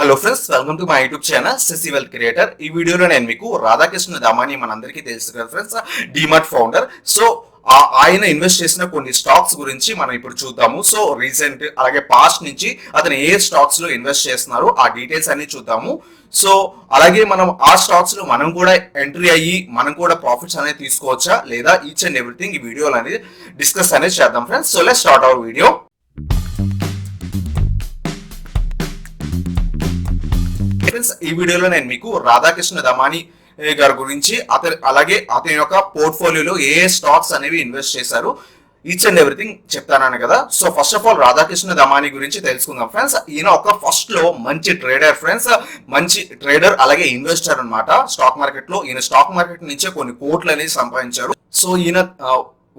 Hello friends, welcome to my YouTube channel CC wealth creator. ఈ వీడియోలో నేను మీకు రాధాకృష్ణ దామాని మనందరికీ తెలుసు కదా ఫ్రెండ్స్, డిమార్ట్ ఫౌండర్. సో ఆయన ఇన్వెస్ట్ చేసిన కొన్ని స్టాక్స్ గురించి మనం ఇప్పుడు చూద్దాము. సో రీసెంట్ అలాగే పాస్ట్ నుంచి అతను ఏ స్టాక్స్ లో ఇన్వెస్ట్ చేస్తున్నారు ఆ డీటెయిల్స్ అన్ని చూద్దాము. సో అలాగే మనం ఆ స్టాక్స్ లో మనం కూడా ఎంట్రీ అయ్యి మనం కూడా ప్రాఫిట్స్ అనేది తీసుకోవచ్చా లేదా, ఈచ్ అండ్ ఎవ్రీథింగ్ ఈ వీడియోలో అనేది డిస్కస్ అనేది చేద్దాం friends. So let's start our video. ఈ వీడియోలో నేను మీకు రాధాకృష్ణ దమాని గారి గురించి అలాగే అతని యొక్క పోర్ట్ఫోలియోలో ఏ స్టాక్స్ అనేవి ఇన్వెస్ట్ చేశారు ఈచ్ అండ్ ఎవ్రీథింగ్ చెప్తాను కదా. So first of all Radhakrishna Damani గురించి తెలుసుకుందాం ఫ్రెండ్స్. ఈయన ఒక ఫస్ట్ లో మంచి ట్రేడర్ ఫ్రెండ్స్, మంచి ట్రేడర్ అలాగే ఇన్వెస్టర్ అనమాట. స్టాక్ మార్కెట్ లో ఈయన స్టాక్ మార్కెట్ నుంచే కొన్ని కోట్లు అనేది సంపాదించారు. సో ఈయన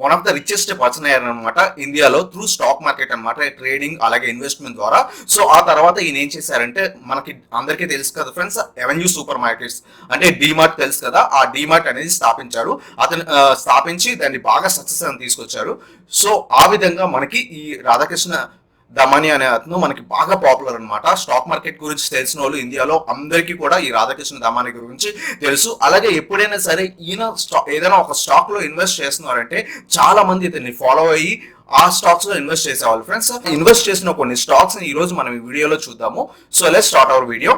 one of the richest person అయ్యారనమాట ఇండియాలో త్రూ స్టాక్ మార్కెట్ అనమాట, ట్రేడింగ్ అలాగే ఇన్వెస్ట్మెంట్ ద్వారా. సో ఆ తర్వాత ఈయన ఏం చేశారంటే, మనకి అందరికీ తెలుసు కదా ఫ్రెండ్స్, అవెన్యూ సూపర్ మార్కెట్స్ అంటే డిమార్ట్ తెలుసు కదా, ఆ డిమార్ట్ అనేది స్థాపించారు. అతను స్థాపించి దాన్ని బాగా సక్సెస్ అని తీసుకొచ్చారు. సో ఆ విధంగా మనకి ఈ రాధాకృష్ణ దమాని అనే అతను మనకి బాగా పాపులర్ అనమాట. స్టాక్ మార్కెట్ గురించి తెలిసిన వాళ్ళు ఇండియాలో అందరికీ కూడా ఈ రాధాకృష్ణ దమాని గురించి తెలుసు. అలాగే ఎప్పుడైనా సరే ఈయన ఏదైనా ఒక స్టాక్ లో ఇన్వెస్ట్ చేస్తున్నారంటే చాలా మంది ఇతన్ని ఫాలో అయ్యి ఆ స్టాక్స్ లో ఇన్వెస్ట్ చేసేవాళ్ళు ఫ్రెండ్స్. ఇన్వెస్ట్ చేసిన కొన్ని స్టాక్స్ ఈ రోజు మనం ఈ వీడియోలో చూద్దాము. So let's start our video.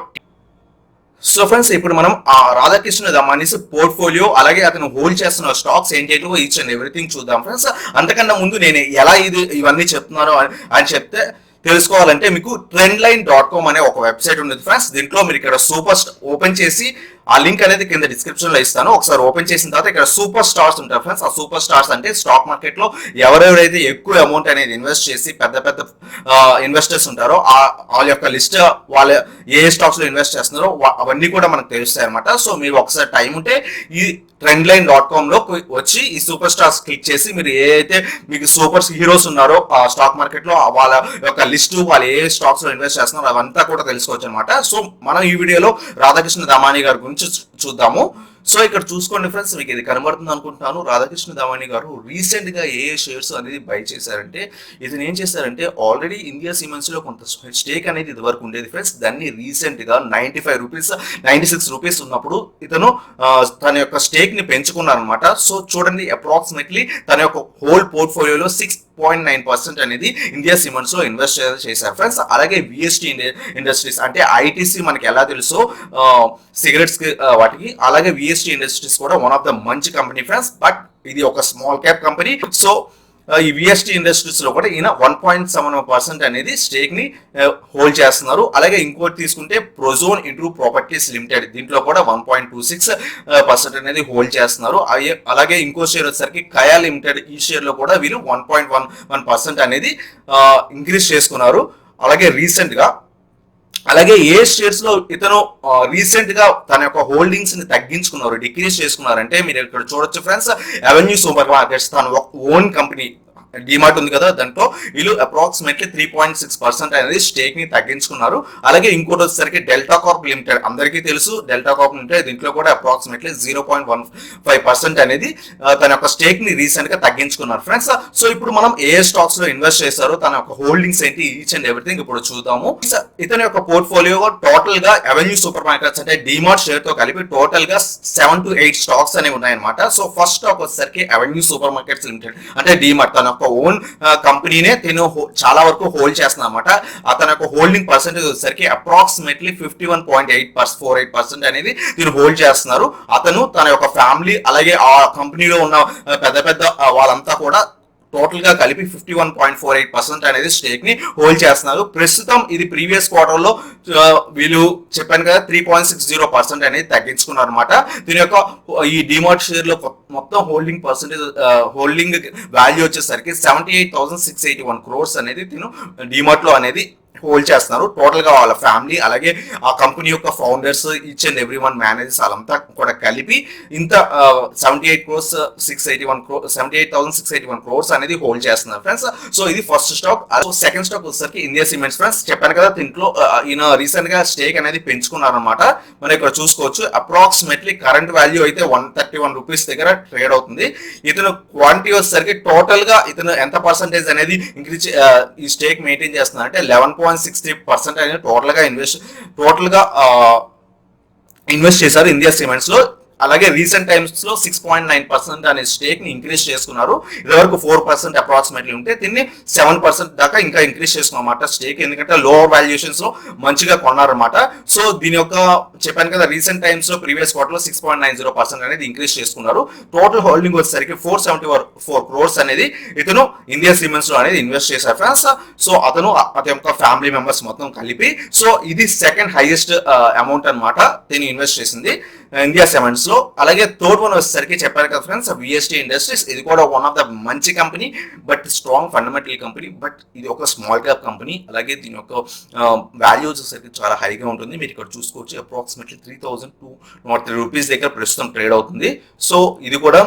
So friends, ఇప్పుడు మనం ఆ రాధాకృష్ణ దమానీస్ పోర్ట్ఫోలియో అలాగే అతను హోల్డ్ చేస్తున్న స్టాక్స్ ఏంటో ఈచ్ అండ్ ఎవ్రీథింగ్ చూద్దాం ఫ్రెండ్స్. అంతకన్నా ముందు నేను ఎలా ఇవన్నీ చెప్తున్నారో అని చెప్తే తెలుసుకోవాలంటే మీకు trendline.com అనే ఒక వెబ్సైట్ ఉంది ఫ్రెండ్స్. దీంట్లో మీరు ఇక్కడ సూపర్ ఓపెన్ చేసి ఆ లింక్ అనేది కింద డిస్క్రిప్షన్ లో ఇస్తాను. ఒకసారి ఓపెన్ చేసిన తర్వాత ఇక్కడ సూపర్ స్టార్స్ ఉంటారు ఫ్రెండ్స్. ఆ సూపర్ స్టార్స్ అంటే స్టాక్ మార్కెట్ లో ఎవరెవరైతే ఎక్కువ అమౌంట్ అనేది ఇన్వెస్ట్ చేసి పెద్ద పెద్ద ఇన్వెస్టర్స్ ఉంటారో వాళ్ళ యొక్క లిస్ట్, వాళ్ళ ఏ స్టాక్స్ లో ఇన్వెస్ట్ చేస్తున్నారో అవన్నీ కూడా మనకు తెలుస్తాయి అనమాట. సో మీరు ఒకసారి టైం ఉంటే ఈ trendline.com లో వచ్చి ఈ సూపర్ స్టార్స్ క్లిక్ చేసి మీరు ఏదైతే మీకు సూపర్ హీరోస్ ఉన్నారో ఆ స్టాక్ మార్కెట్ లో వాళ్ళ యొక్క లిస్ట్, వాళ్ళు ఏ స్టాక్స్ లో ఇన్వెస్ట్ చేస్తున్నారో అవంతా కూడా తెలుసుకోవచ్చు అనమాట. సో మనం ఈ వీడియోలో రాధాకృష్ణ దమాని గారి గురించి చూద్దాము. సో ఇక్కడ చూసుకోండి ఫ్రెండ్స్, మీకు ఇది కనబడుతుంది అనుకుంటున్నాను. రాధాకృష్ణ దమాని గారు రీసెంట్ గా ఏ షేర్స్ అనేది బై చేశారంటే, ఇతను ఏం చేశారంటే ఆల్రెడీ ఇండియా సిమెంట్స్ లో కొంత స్టేక్ అనేది ఇది వరకు ఉండేది ఫ్రెండ్స్. దాన్ని రీసెంట్ గా 95 రూపీస్ 96 రూపీస్ ఉన్నప్పుడు ఇతను తన యొక్క స్టేక్ ని పెంచుకున్నారనమాట. సో చూడండి, అప్రాక్సిమేట్లీ తన యొక్క హోల్ పోర్ట్ఫోలియోలో 6.9% అనేది ఇండియా సిమెంట్స్ లో ఇన్వెస్ట్ చేశారు ఫ్రెండ్స్. అలాగే విఎస్టీ ఇండస్ట్రీస్ అంటే ఐటీసీ మనకి ఎలా తెలుసో సిగరెట్స్ వాటికి, అలాగే విఎస్టీ ఇండస్ట్రీస్ కూడా వన్ ఆఫ్ ద మంచి కంపెనీ ఫ్రెండ్స్. బట్ ఇది ఒక స్మాల్ క్యాప్ కంపెనీ. సో ఈ విఎస్టీ ఇండస్ట్రీస్ లో కూడా ఈయన 1.7% అనేది స్టేక్ ని హోల్డ్ చేస్తున్నారు. అలాగే ఇంకోటి తీసుకుంటే ప్రొజోన్ ఇంట్రూ ప్రాపర్టీస్ లిమిటెడ్, దీంట్లో కూడా 1.26% అనేది హోల్డ్ చేస్తున్నారు. అలాగే ఇంకో షేర్ వచ్చేసరికి కయా లిమిటెడ్, ఈ షేర్ లో కూడా వీళ్ళు 1.11% అనేది ఇంక్రీజ్ చేసుకున్నారు. అలాగే రీసెంట్ గా అలాగే ఏ షేర్స్ లో ఇతను రీసెంట్ గా తన యొక్క హోల్డింగ్స్ ని తగ్గించుకున్నారు, డిక్రీజ్ చేసుకున్నారంటే మీరు ఇక్కడ చూడొచ్చు ఫ్రెండ్స్. అవెన్యూ సూపర్ మార్కెట్స్ తన ఓన్ కంపెనీ డిమార్ట్ ఉంది కదా, దాంట్లో వీళ్ళు అప్రాక్సిమేట్లీ 3.6% అనేది స్టేక్ ని తగ్గించుకున్నారు. అలాగే ఇంకోటి వచ్చేసరికి డెల్టా కార్ప్ లిమిటెడ్, అందరికీ తెలుసు డెల్టా కార్ప్ లిమిటెడ్, దీంట్లో కూడా అప్రాక్సిమేట్లీ 0.15% అనేది తన యొక్క స్టేక్ ని రీసెంట్ గా తగ్గించుకున్నారు ఫ్రెండ్స్. సో ఇప్పుడు మనం ఏ స్టాక్స్ లో ఇన్వెస్ట్ చేశారో, తన యొక్క హోల్డింగ్స్ ఏంటి, ఈచ్ అండ్ ఎవ్రీథింగ్ ఇప్పుడు చూద్దాము. ఇతని యొక్క పోర్ట్ఫోలియో టోటల్ గా అవెన్యూ సూపర్ మార్కెట్స్ అంటే డిమార్ట్ షేర్ తో కలిపి టోటల్ గా 7 to 8 స్టాక్స్ అనేవి ఉన్నాయన్నమాట. సో ఫస్ట్ స్టాక్ వచ్చేసరికి అవెన్యూ సూపర్ మార్కెట్స్ లిమిటెడ్ అంటే డిమార్ట్, తన ఓన్ కంపెనీనే తిను చాలా వరకు హోల్డ్ చేస్తున్నా అనమాట. తన యొక్క హోల్డింగ్ పర్సెంటేజ్ వచ్చేసరికి అప్రాక్సిమేట్లీ 51.48% అనేది తిను హోల్డ్ చేస్తున్నారు. అతను తన యొక్క ఫ్యామిలీ అలాగే ఆ కంపెనీలో ఉన్న పెద్ద పెద్ద వాళ్ళంతా కూడా టోటల్ గా కలిపి 51.48% అనేది స్టేక్ ని హోల్డ్ చేస్తున్నారు. ప్రస్తుతం ఇది ప్రీవియస్ క్వార్టర్ లో వీళ్ళు చెప్పాను కదా 3.60% అనేది తగ్గించుకున్నారు అనమాట. దీని యొక్క ఈ డిమార్ట్ షేర్ లో మొత్తం హోల్డింగ్ పర్సెంటేజ్, హోల్డింగ్ వాల్యూ వచ్చేసరికి 78,681 crores అనేది దీని డిమార్ట్ లో అనేది హోల్డ్ చేస్తున్నారు. టోటల్ గా వాళ్ళ ఫ్యామిలీ అలాగే ఆ కంపెనీ యొక్క founders, each and every one managers వాళ్ళంతా కూడా కలిపి ఇంత 78,681 crores అనేది హోల్డ్ చేస్తున్నారు ఫ్రెండ్స్. సో ఇది ఫస్ట్ స్టాక్. సెకండ్ స్టాక్ వచ్చేసరికి ఇండియా సిమెంట్స్ ఫ్రెండ్స్. చెప్పాను కదా దీంట్లో ఈయన రీసెంట్ గా స్టేక్ అనేది పెంచుకున్నారు అనమాట. మనం ఇక్కడ చూసుకోవచ్చు అప్రాక్సిమేట్లీ కరెంట్ వాల్యూ అయితే 131 రూపీస్ దగ్గర ట్రేడ్ అవుతుంది. ఇతను క్వాంటిటీ వచ్చేసరికి టోటల్ గా ఇతను ఎంత పర్సెంటేజ్ అనేది ఇంక్రీజ్ ఈ స్టేక్ మెయింటైన్ చేస్తున్నారు అంటే 11. 1.63% అనేది టోటల్ గా ఇన్వెస్ట్ చేశారు ఇండియా సిమెంట్స్ లో. అలాగే రీసెంట్ టైమ్స్ లో 6.9% అనే స్టేక్ ని ఇంక్రీజ్ చేసుకున్నారు. ఇదివరకు 4% అప్రాక్సిమేట్లీ ఉంటే దీన్ని 7% దాకా ఇంకా ఇంక్రీజ్ చేసుకున్నమాట స్టేక్, ఎందుకంటే లోవర్ వాల్యుయేషన్స్ లో మంచిగా కొన్నారన్నమాట. సో దీని యొక్క చెప్పాను కదా, రీసెంట్ టైమ్స్ లో ప్రీవియస్ క్వార్టర్ లో 6.90% అనేది ఇంక్రీజ్ చేసుకున్నారు. టోటల్ హోల్డింగ్ వచ్చేసరికి 474 crores అనేది ఇతను ఇండియా సిమెంట్స్ లో అనేది ఇన్వెస్ట్ చేశారు ఫ్రెండ్స్. సో అతను యొక్క ఫ్యామిలీ మెంబర్స్ మొత్తం కలిపి, సో ఇది సెకండ్ హైయెస్ట్ అమౌంట్ అనమాట దీన్ని ఇన్వెస్ట్ చేసింది ఇండియా సిమెంట్స్ లో. అలాగే థర్డ్ వన్ వచ్చేసరికి చెప్పారు కదా ఫ్రెండ్స్, విఎస్టీ ఇండస్ట్రీస్. ఇది కూడా వన్ ఆఫ్ ద మంచి company, but strong fundamental company, but ఇది ఒక స్మాల్ క్యాప్ కంపెనీ. అలాగే దీని యొక్క వాల్యూ వచ్చేసరికి చాలా హైగా ఉంటుంది. మీరు ఇక్కడ చూసుకోవచ్చు, అప్రాక్సిమేట్లీ 3,203 రూపీస్ దగ్గర ప్రస్తుతం ట్రేడ్ అవుతుంది. సో ఇది కూడా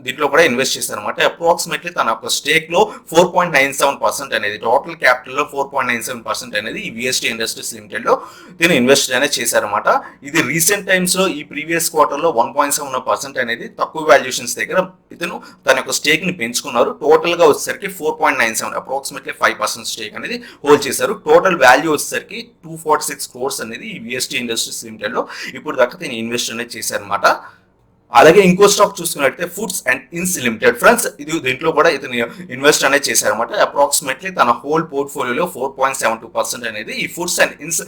దీంట్లో కూడా ఇన్వెస్ట్ చేశారు అనమాట. అప్రాక్సిమేట్లీ తన యొక్క స్టేక్ లో 4.97% అనేది, టోటల్ క్యాపిటల్ లో 4.97% అనేది ఈ విఎస్టీ ఇండస్ట్రీస్ లిమిటెడ్ లో దీన్ని ఇన్వెస్ట్ అనేది చేశారనమాట. ఇది రీసెంట్ టైమ్స్ లో ఈ ప్రీవియస్ క్వార్టర్ లో 1.7% అనేది తక్కువ వాల్యుయేషన్స్ దగ్గర ఇతను తన యొక్క స్టేక్ ని పెంచుకున్నారు. టోటల్ గా వచ్చేసరికి 4.97, అప్రాక్సిమేట్లీ 5% స్టేక్ అనేది హోల్డ్ చేశారు. టోటల్ వాల్యూ వచ్చేసరికి 246 crores అనేది ఈ విఎస్టీ ఇండస్ట్రీస్ లిమిటెడ్ లో ఇప్పుడు దాకా దీన్ని ఇన్వెస్ట్ అనేది చేశారనమాట. అలాగే ఇంకో స్టాక్ చూసుకున్నట్లయితే ఫుడ్స్ అండ్ ఇన్స్ లిమిటెడ్ ఫ్రెండ్స్. ఇది దీంట్లో కూడా ఇతను ఇన్వెస్ట్ అనేది చేశారనమాట. అప్రాక్సిమేట్లీ తన హోల్ పోర్ట్ఫోలియోలో 4.72% అనేది ఈ ఫుడ్స్ అండ్ ఇన్స్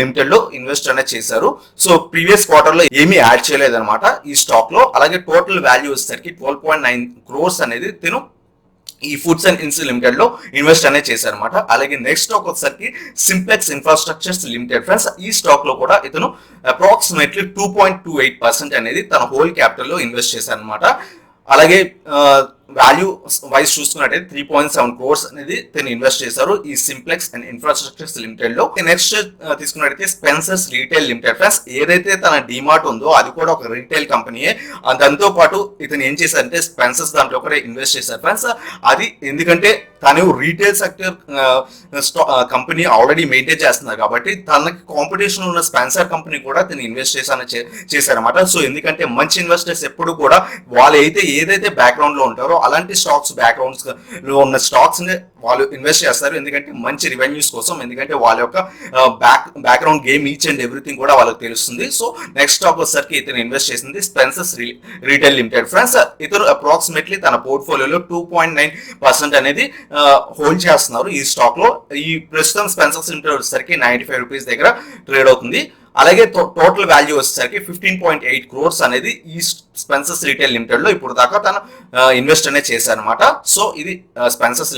లిమిటెడ్ లో ఇన్వెస్ట్ అనేది చేశారు. సో ప్రీవియస్ క్వార్టర్ లో ఏమీ యాడ్ చేయలేదన్నమాట ఈ స్టాక్ లో. అలాగే టోటల్ వాల్యూ వచ్చేసరికి 12.9 crores అనేది తిను ఈ ఫుడ్స్ అండ్ ఇన్స్ లిమిటెడ్ లో ఇన్వెస్ట్ అనేది చేశారనమాట. అలాగే నెక్స్ట్ స్టాక్ వచ్చేసరికి సింప్లెక్స్ ఇన్ఫ్రాస్ట్రక్చర్స్ లిమిటెడ్ ఫ్రెండ్స్. ఈ స్టాక్ లో కూడా ఇతను అప్రాక్సిమేట్లీ 2.28% అనేది తన హోల్ క్యాపిటల్ లో ఇన్వెస్ట్ చేశారనమాట. అలాగే వాల్యూ వైజ్ చూసుకున్నట్టయితే 3.7 crores అనేది దీన్ని ఇన్వెస్ట్ చేశారు ఈ సింప్లెక్స్ అండ్ ఇన్ఫ్రాస్ట్రక్చర్స్ లిమిటెడ్ లో. నెక్స్ట్ తీసుకున్నట్టయితే స్పెన్సర్స్ రీటైల్ లిమిటెడ్ ఫ్రెండ్స్. ఏదైతే తన డిమార్ట్ ఉందో అది కూడా ఒక రీటైల్ కంపెనీయే. దాంతో పాటు ఇతను ఏం చేశారంటే స్పెన్సర్స్ దాంట్లో కూడా ఇన్వెస్ట్ చేశారు ఫ్రెండ్స్. అది ఎందుకంటే తను retail sector company already maintain చేస్తున్నారు కాబట్టి తనకి కాంపిటీషన్ ఉన్న స్పెన్సర్ కంపెనీ కూడా తను ఇన్వెస్ట్ చేశారన్నమాట. సో ఎందుకంటే మంచి ఇన్వెస్టర్స్ ఎప్పుడు కూడా వాళ్ళు ఏదైతే బ్యాక్గ్రౌండ్ లో ఉంటారో అలాంటి స్టాక్స్ బ్యాక్గ్రౌండ్స్ లో ఉన్న స్టాక్స్ ని వాళ్ళు ఇన్వెస్ట్ చేస్తారు. ఎందుకంటే మంచి రెవెన్యూస్ కోసం, ఎందుకంటే వాళ్ళ యొక్క background game each and everything కూడా వాళ్ళకి తెలుస్తుంది. సో నెక్స్ట్ స్టాక్ వచ్చేసరికి ఇతను ఇన్వెస్ట్ చేసింది స్పెన్సర్స్ రీటైల్ లిమిటెడ్ ఫ్రెండ్స్. ఇతను అప్రాక్సిమేట్లీ తన పోర్ట్ఫోలియోలో 2.9% అనేది హోల్డ్ చేస్తున్నారు ఈ స్టాక్ లో. ఈ ప్రస్తుతం స్పెన్సర్స్ లిమిటెడ్ వచ్చేసరికి 95 రూపీస్ దగ్గర ట్రేడ్ అవుతుంది. అలాగే టోటల్ వాల్యూ వచ్చేసరికి 15.8 crores అనేది ఈ స్పెన్సర్స్ రీటైల్ లిమిటెడ్ లో ఇప్పుడు దాకా తను ఇన్వెస్ట్ అనేది చేశారనమాట. సో ఇది స్పెన్సర్స్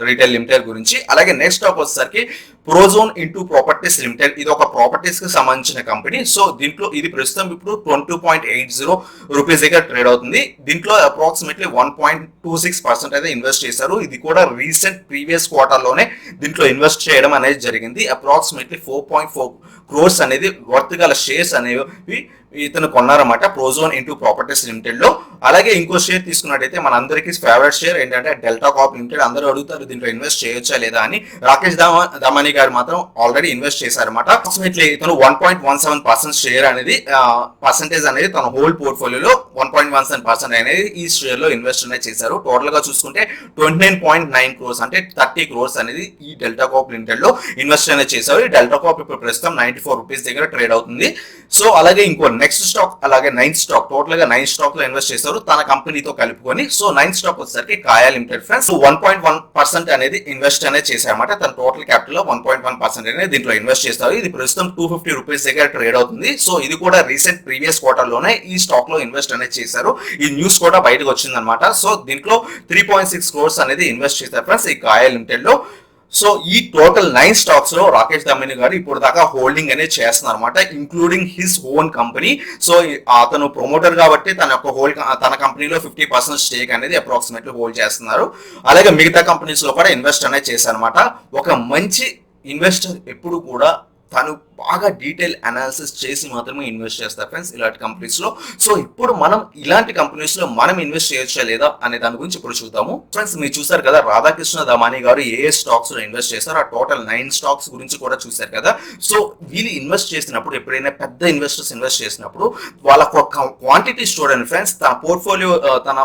రీటైల్ లిమిటెడ్ గురించి. అలాగే నెక్స్ట్ స్టాక్ వచ్చేసరికి ప్రోజోన్ ఇంటూ ప్రాపర్టీస్ లిమిటెడ్. ఇది ఒక ప్రాపర్టీస్ కి సంబంధించిన కంపెనీ. సో దీంట్లో ఇది ప్రస్తుతం ఇప్పుడు 22.80 రూపీస్ దగ్గర ట్రేడ్ అవుతుంది. దీంట్లో అప్రాక్సిమేట్లీ 1.26% అయితే ఇన్వెస్ట్ చేశారు. ఇది కూడా రీసెంట్ ప్రీవియస్ క్వార్టర్ లోనే దీంట్లో ఇన్వెస్ట్ చేయడం అనేది జరిగింది. అప్రాక్సిమేట్లీ 4.4 crores అనేది వర్త్ గల షేర్స్ అనేవి ఇతను కొన్నారన్నమాట ప్రోజోన్ ఇంటూ ప్రాపర్టీస్ లిమిటెడ్ లో. అలాగే ఇంకో షేర్ తీసుకున్నట్టయితే మన అందరికీ ఫేవరెట్ షేర్ ఏంటంటే డెల్టా కార్ప్ లిమిటెడ్. అందరూ అడుగుతారు దీంట్లో ఇన్వెస్ట్ చేయొచ్చా లేదా అని. రాకేష్ దామాని గారు మాత్రం ఆల్రెడీ ఇన్వెస్ట్ చేశారన్నమాట. అప్రాక్సిమేట్లీ ఇతను 1.17% షేర్ అనేది పర్సెంటేజ్ అనేది తన హోల్ పోర్ట్ఫోలియోలో 1.17% అనేది ఈ షేర్ లో ఇన్వెస్ట్ అనేది చేశారు. టోటల్ గా చూసుకుంటే 29.9 crores అంటే 30 crores అనేది ఈ డెల్టా కార్ప్ లిమిటెడ్ లో ఇన్వెస్ట్ అనేది చేశారు. ఈ డెల్టా కార్ప్ ఇప్పుడు ప్రస్తుతం 94 రూపీస్ దగ్గర ట్రేడ్ అవుతుంది. సో అలాగే ఇంకో నెక్స్ట్ స్టాక్, అలాగే 9th స్టాక్, టోటల్ గా 9 స్టాక్ లో ఇన్వెస్ట్ చేశారు తన కంపెనీతో కలుపుకొని. సో 9th స్టాక్ వచ్చేసరికి కాయా లిమిటెడ్ ఫ్రెండ్స్. 1.1% అనేది ఇన్వెస్ట్ అనేది చేశారన్నమాట. తన టోటల్ క్యాపిటల్ లో 1.1% అనేది దీంట్లో ఇన్వెస్ట్ చేస్తారు. ఇది ప్రస్తుతం 250 రూపీస్ దగ్గర ట్రేడ్ అవుతుంది. సో ఇది కూడా రీసెంట్ ప్రీవియస్ క్వార్టర్ లోనే ఈ స్టాక్ లో ఇన్వెస్ట్ అనేది చేశారు. ఈ న్యూస్ కూడా బయటకు వచ్చిందనమాట. సో దీంట్లో 3.6 crores అనేది ఇన్వెస్ట్ చేశారు ఫ్రెండ్స్ ఈ కాయా లిమిటెడ్ లో. సో ఈ టోటల్ 9 స్టాక్స్ లో రాకేష్ దామిని గారు ఇప్పుడు దాకా హోల్డింగ్ అనేది చేస్తున్నారు అనమాట, including his own company. So అతను ప్రమోటర్ కాబట్టి తన కంపెనీలో 50% స్టేక్ అనేది అప్రాక్సిమేట్లీ హోల్డ్ చేస్తున్నారు. అలాగే మిగతా కంపెనీస్ లో కూడా ఇన్వెస్ట్ అనేది చేశారనమాట. ఒక మంచి ఇన్వెస్టర్ ఎప్పుడు కూడా తను బాగా డీటెయిల్ అనాలిసిస్ చేసి మాత్రమే ఇన్వెస్ట్ చేస్తారు ఫ్రెండ్స్ ఇలాంటి కంపెనీస్ లో. సో ఇప్పుడు మనం ఇలాంటి కంపెనీస్ లో మనం ఇన్వెస్ట్ చేయొచ్చా లేదా అనే దాని గురించి ఇప్పుడు చూద్దాము ఫ్రెండ్స్. మీరు చూసారు కదా రాధాకృష్ణ దమాని గారు ఏ స్టాక్స్ లో ఇన్వెస్ట్ చేశారు, ఆ టోటల్ 9 స్టాక్స్ గురించి కూడా చూసారు కదా. సో వీళ్ళు ఇన్వెస్ట్ చేసినప్పుడు, ఎప్పుడైనా పెద్ద ఇన్వెస్టర్స్ ఇన్వెస్ట్ చేసినప్పుడు వాళ్ళకు క్వాంటిటీ చూడండి ఫ్రెండ్స్. తన పోర్ట్ఫోలియో తన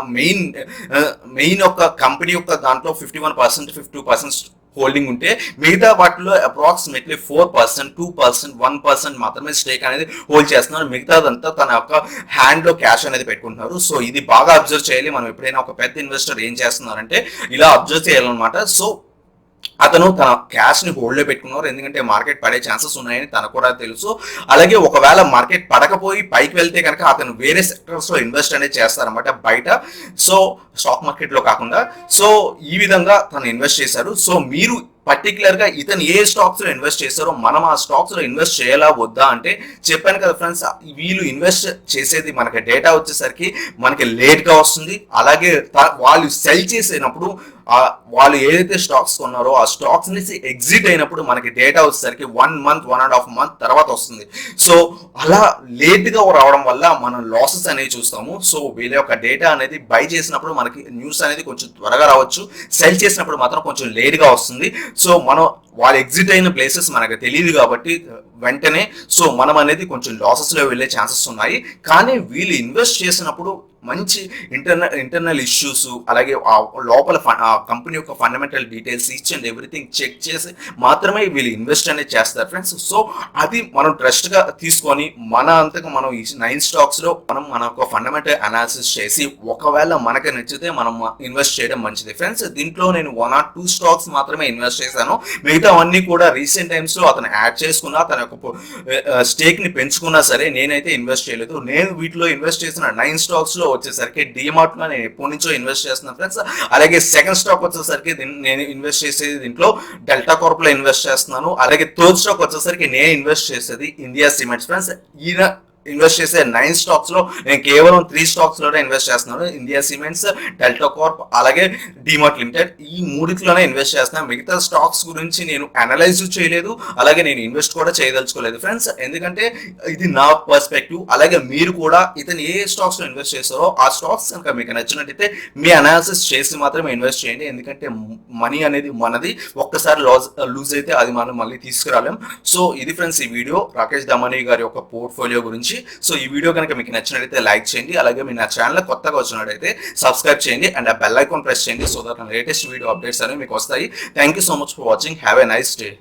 మెయిన్ యొక్క కంపెనీ యొక్క దాంట్లో 51% 52% హోల్డింగ్ ఉంటే మిగతా వాటిలో అప్రాక్సిమేట్లీ 4%, 2%, 1% మాత్రమే స్టేక్ అనేది హోల్డ్ చేస్తున్నారు. మిగతాదంతా తన యొక్క హ్యాండ్ లో క్యాష్ అనేది పెట్టుకుంటున్నారు. సో ఇది బాగా అబ్జర్వ్ చేయాలి. మనం ఎప్పుడైనా ఒక పెద్ద ఇన్వెస్టర్ ఏం చేస్తున్నారంటే ఇలా అబ్జర్వ్ చేయాలన్నమాట. సో అతను తన క్యాష్ ని హోల్డ్ లో పెట్టుకున్నారు, ఎందుకంటే మార్కెట్ పడే ఛాన్సెస్ ఉన్నాయని తనకు కూడా తెలుసు. అలాగే ఒకవేళ మార్కెట్ పడకపోయి పైకి వెళ్తే కనుక అతను వేరే సెక్టర్స్ లో ఇన్వెస్ట్ అనేది చేస్తారన్నమాట బయట, సో స్టాక్ మార్కెట్ లో కాకుండా. సో ఈ విధంగా తను ఇన్వెస్ట్ చేశారు. సో మీరు పర్టికులర్ గా ఇతను ఏ స్టాక్స్ లో ఇన్వెస్ట్ చేస్తారో మనం ఆ స్టాక్స్ లో ఇన్వెస్ట్ చేయాలా వద్దా అంటే చెప్పాను కదా ఫ్రెండ్స్, వీళ్ళు ఇన్వెస్ట్ చేసేది మనకి డేటా వచ్చేసరికి మనకి లేట్ గా వస్తుంది. అలాగే వాళ్ళు సెల్ చేసినప్పుడు వాళ్ళు ఏదైతే స్టాక్స్ కొన్నారో ఆ స్టాక్స్ నుంచి ఎగ్జిట్ అయినప్పుడు మనకి డేటా వచ్చేసరికి 1 month, 1.5 month తర్వాత వస్తుంది. సో అలా లేట్ గా రావడం వల్ల మనం లాసెస్ అనేవి చూస్తాము. సో వీళ్ళ యొక్క డేటా అనేది బై చేసినప్పుడు మనకి న్యూస్ అనేది కొంచెం త్వరగా రావచ్చు, సెల్ చేసినప్పుడు మాత్రం కొంచెం లేట్ గా వస్తుంది. సో మనం వాళ్ళు ఎగ్జిట్ అయిన ప్లేసెస్ మనకు తెలియదు కాబట్టి వెంటనే సో మనం అనేది కొంచెం లాసెస్ లో వెళ్ళే ఛాన్సెస్ ఉన్నాయి. కానీ వీళ్ళు ఇన్వెస్ట్ చేసినప్పుడు మంచి ఇంటర్నల్ ఇష్యూస్, అలాగే లోపల కంపెనీ యొక్క fundamental details each and everything check చేసి మాత్రమే వీళ్ళు ఇన్వెస్ట్ అనేది చేస్తారు ఫ్రెండ్స్. సో అది మనం ట్రస్ట్ గా తీసుకొని మన అంతగా మనం ఈ 9 స్టాక్స్ లో మనం మన యొక్క ఫండమెంటల్ అనాలిసిస్ చేసి ఒకవేళ మనకి నచ్చితే మనం ఇన్వెస్ట్ చేయడం మంచిది ఫ్రెండ్స్. దీంట్లో నేను 1 or 2 స్టాక్స్ మాత్రమే ఇన్వెస్ట్ చేశాను. మిగతా అవన్నీ కూడా రీసెంట్ టైమ్స్ లో అతను యాడ్ చేసుకున్నా, తన యొక్క స్టేక్ ని పెంచుకున్నా సరే నేనైతే ఇన్వెస్ట్ చేయలేదు. నేను వీటిలో ఇన్వెస్ట్ చేసిన 9 స్టాక్స్ లో వచ్చేసరికి డిమార్ట్ లో నేను ఎప్పటి నుంచో ఇన్వెస్ట్ చేస్తున్నాను ఫ్రెండ్స్. అలాగే సెకండ్ స్టాక్ వచ్చేసరికి నేను ఇన్వెస్ట్ చేసేది దీంట్లో డెల్టా కార్ప్ లో ఇన్వెస్ట్ చేస్తున్నాను. అలాగే థర్డ్ స్టాక్ వచ్చేసరికి నేను ఇన్వెస్ట్ చేసేది ఇండియా సిమెంట్స్ ఫ్రెండ్స్. ఈయన ఇన్వెస్ట్ చేసే 9 స్టాక్స్ లో నేను కేవలం 3 స్టాక్స్ లోనే ఇన్వెస్ట్ చేస్తున్నాను, ఇండియా సిమెంట్స్, డెల్టా కార్ప్, అలాగే డిమార్ట్ లిమిటెడ్. ఈ మూడిట్లోనే ఇన్వెస్ట్ చేస్తున్నాను. మిగతా స్టాక్స్ గురించి నేను అనలైజ్ చేయలేదు, అలాగే నేను ఇన్వెస్ట్ కూడా చేయదలుచుకోలేదు ఫ్రెండ్స్, ఎందుకంటే ఇది నా పర్స్పెక్టివ్. అలాగే మీరు కూడా ఇతను ఏ స్టాక్స్ లో ఇన్వెస్ట్ చేస్తారో ఆ స్టాక్స్ కనుక మీకు నచ్చినట్టయితే మీ అనాలిసిస్ చేసి మాత్రమే ఇన్వెస్ట్ చేయండి, ఎందుకంటే మనీ అనేది మనది. ఒక్కసారి లూజ్ అయితే అది మనం మళ్ళీ తీసుకురాలేం. సో ఇది ఫ్రెండ్స్ ఈ వీడియో రాకేష్ దమానీ గారి యొక్క పోర్ట్ఫోలియో గురించి. సో ఈ వీడియో కనుక మీకు నచ్చినట్లయితే లైక్ చేయండి, అలాగే మీరు నా ఛానల్ కొత్తగా వచ్చినట్లయితే సబ్స్క్రైబ్ చేయండి అండ్ ఆ బెల్ ఐకాన్ ప్రెస్ చేయండి, so that latest video updates అనేవి మీకు వస్తాయి. Thank you so much for watching. Have a nice day.